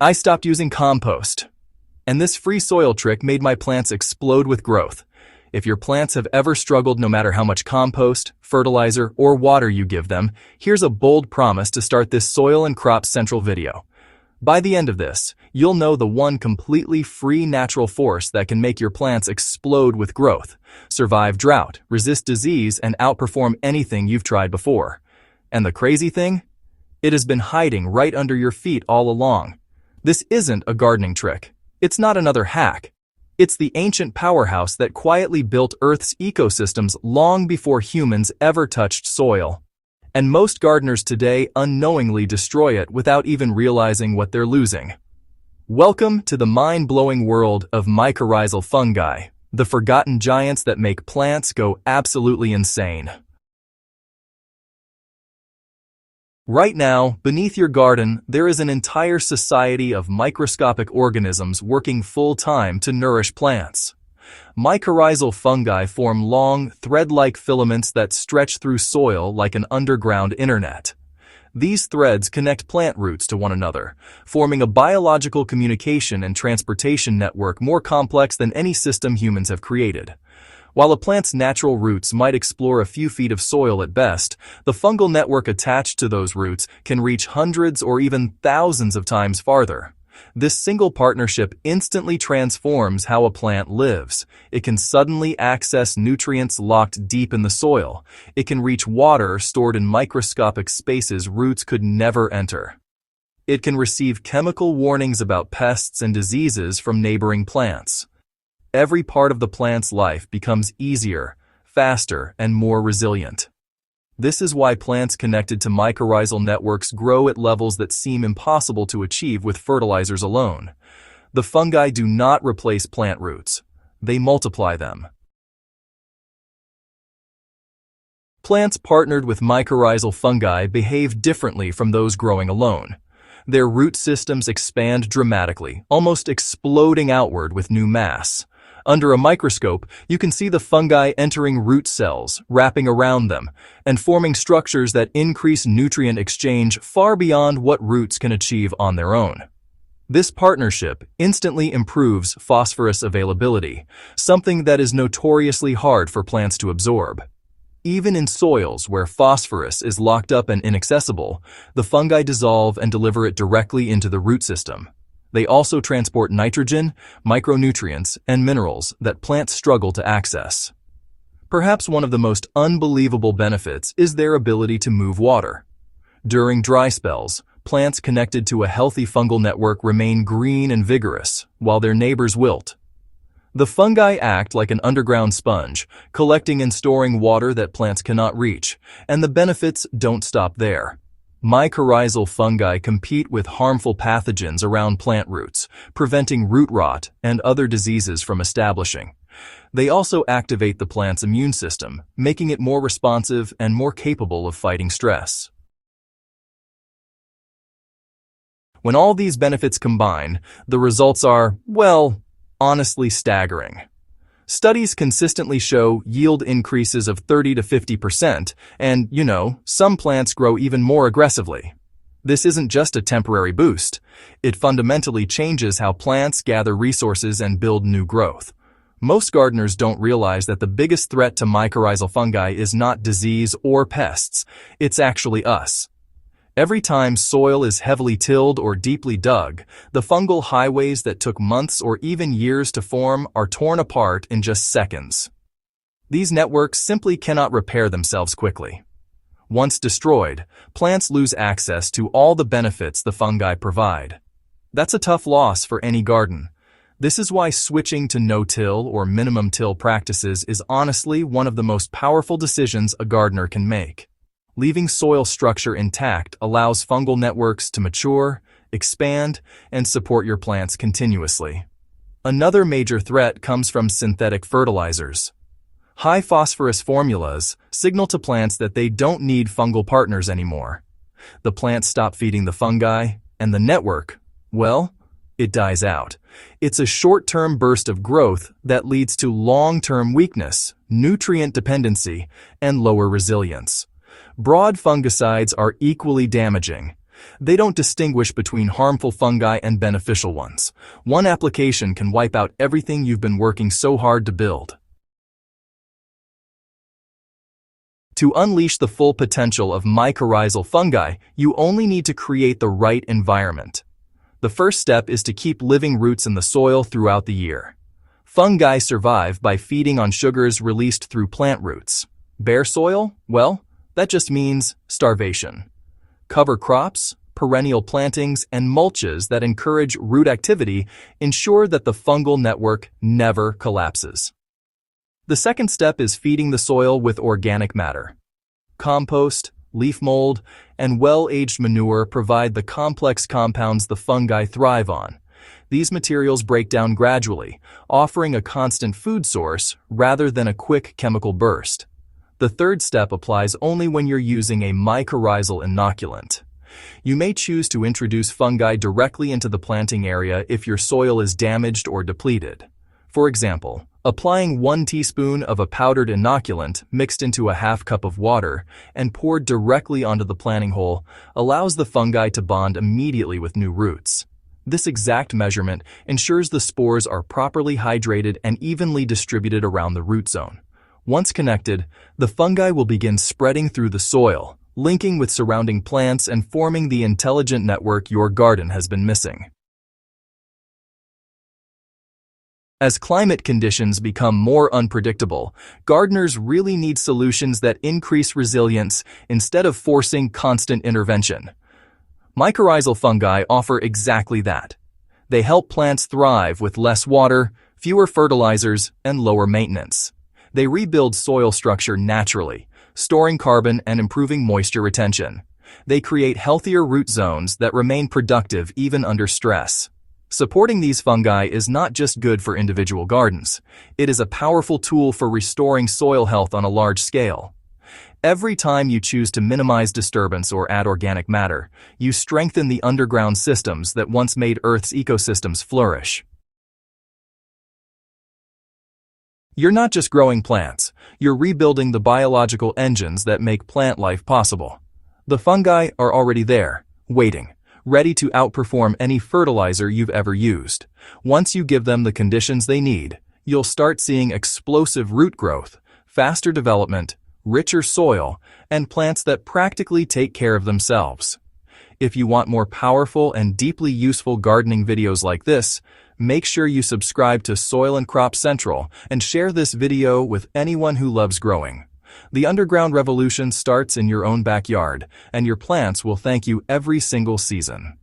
I stopped using compost, and this free soil trick made my plants explode with growth. If your plants have ever struggled no matter how much compost, fertilizer, or water you give them, here's a bold promise to start this Soil and Crops Central video. By the end of this, you'll know the one completely free natural force that can make your plants explode with growth, survive drought, resist disease, and outperform anything you've tried before. And the crazy thing? It has been hiding right under your feet all along. This isn't a gardening trick. It's not another hack. It's the ancient powerhouse that quietly built Earth's ecosystems long before humans ever touched soil. And most gardeners today unknowingly destroy it without even realizing what they're losing. Welcome to the mind-blowing world of mycorrhizal fungi, the forgotten giants that make plants go absolutely insane. Right now, beneath your garden, there is an entire society of microscopic organisms working full-time to nourish plants. Mycorrhizal fungi form long, thread-like filaments that stretch through soil like an underground internet. These threads connect plant roots to one another, forming a biological communication and transportation network more complex than any system humans have created. While a plant's natural roots might explore a few feet of soil at best, the fungal network attached to those roots can reach hundreds or even thousands of times farther. This single partnership instantly transforms how a plant lives. It can suddenly access nutrients locked deep in the soil. It can reach water stored in microscopic spaces roots could never enter. It can receive chemical warnings about pests and diseases from neighboring plants. Every part of the plant's life becomes easier, faster, and more resilient. This is why plants connected to mycorrhizal networks grow at levels that seem impossible to achieve with fertilizers alone. The fungi do not replace plant roots. They multiply them. Plants partnered with mycorrhizal fungi behave differently from those growing alone. Their root systems expand dramatically, almost exploding outward with new mass. Under a microscope, you can see the fungi entering root cells, wrapping around them, and forming structures that increase nutrient exchange far beyond what roots can achieve on their own. This partnership instantly improves phosphorus availability, something that is notoriously hard for plants to absorb. Even in soils where phosphorus is locked up and inaccessible, the fungi dissolve and deliver it directly into the root system. They also transport nitrogen, micronutrients, and minerals that plants struggle to access. Perhaps one of the most unbelievable benefits is their ability to move water. During dry spells, plants connected to a healthy fungal network remain green and vigorous, while their neighbors wilt. The fungi act like an underground sponge, collecting and storing water that plants cannot reach, and the benefits don't stop there. Mycorrhizal fungi compete with harmful pathogens around plant roots, preventing root rot and other diseases from establishing. They also activate the plant's immune system, making it more responsive and more capable of fighting stress. When all these benefits combine, the results are, well, honestly staggering. Studies consistently show yield increases of 30 to 50%, and, some plants grow even more aggressively. This isn't just a temporary boost. It fundamentally changes how plants gather resources and build new growth. Most gardeners don't realize that the biggest threat to mycorrhizal fungi is not disease or pests. It's actually us. Every time soil is heavily tilled or deeply dug, the fungal highways that took months or even years to form are torn apart in just seconds. These networks simply cannot repair themselves quickly. Once destroyed, plants lose access to all the benefits the fungi provide. That's a tough loss for any garden. This is why switching to no-till or minimum-till practices is honestly one of the most powerful decisions a gardener can make. Leaving soil structure intact allows fungal networks to mature, expand, and support your plants continuously. Another major threat comes from synthetic fertilizers. High phosphorus formulas signal to plants that they don't need fungal partners anymore. The plants stop feeding the fungi, and the network, well, it dies out. It's a short-term burst of growth that leads to long-term weakness, nutrient dependency, and lower resilience. Broad fungicides are equally damaging. They don't distinguish between harmful fungi and beneficial ones. One application can wipe out everything you've been working so hard to build. To unleash the full potential of mycorrhizal fungi, you only need to create the right environment. The first step is to keep living roots in the soil throughout the year. Fungi survive by feeding on sugars released through plant roots. Bare soil? Well, that just means starvation. Cover crops, perennial plantings, and mulches that encourage root activity ensure that the fungal network never collapses. The second step is feeding the soil with organic matter. Compost, leaf mold, and well-aged manure provide the complex compounds the fungi thrive on. These materials break down gradually, offering a constant food source rather than a quick chemical burst. The third step applies only when you're using a mycorrhizal inoculant. You may choose to introduce fungi directly into the planting area if your soil is damaged or depleted. For example, applying 1 teaspoon of a powdered inoculant mixed into a half cup of water and poured directly onto the planting hole allows the fungi to bond immediately with new roots. This exact measurement ensures the spores are properly hydrated and evenly distributed around the root zone. Once connected, the fungi will begin spreading through the soil, linking with surrounding plants and forming the intelligent network your garden has been missing. As climate conditions become more unpredictable, gardeners really need solutions that increase resilience instead of forcing constant intervention. Mycorrhizal fungi offer exactly that. They help plants thrive with less water, fewer fertilizers, and lower maintenance. They rebuild soil structure naturally, storing carbon and improving moisture retention. They create healthier root zones that remain productive even under stress. Supporting these fungi is not just good for individual gardens. It is a powerful tool for restoring soil health on a large scale. Every time you choose to minimize disturbance or add organic matter, you strengthen the underground systems that once made Earth's ecosystems flourish. You're not just growing plants, you're rebuilding the biological engines that make plant life possible. The fungi are already there, waiting, ready to outperform any fertilizer you've ever used. Once you give them the conditions they need, you'll start seeing explosive root growth, faster development, richer soil, and plants that practically take care of themselves. If you want more powerful and deeply useful gardening videos like this, make sure you subscribe to Soil and Crop Central and share this video with anyone who loves growing. The underground revolution starts in your own backyard, and your plants will thank you every single season.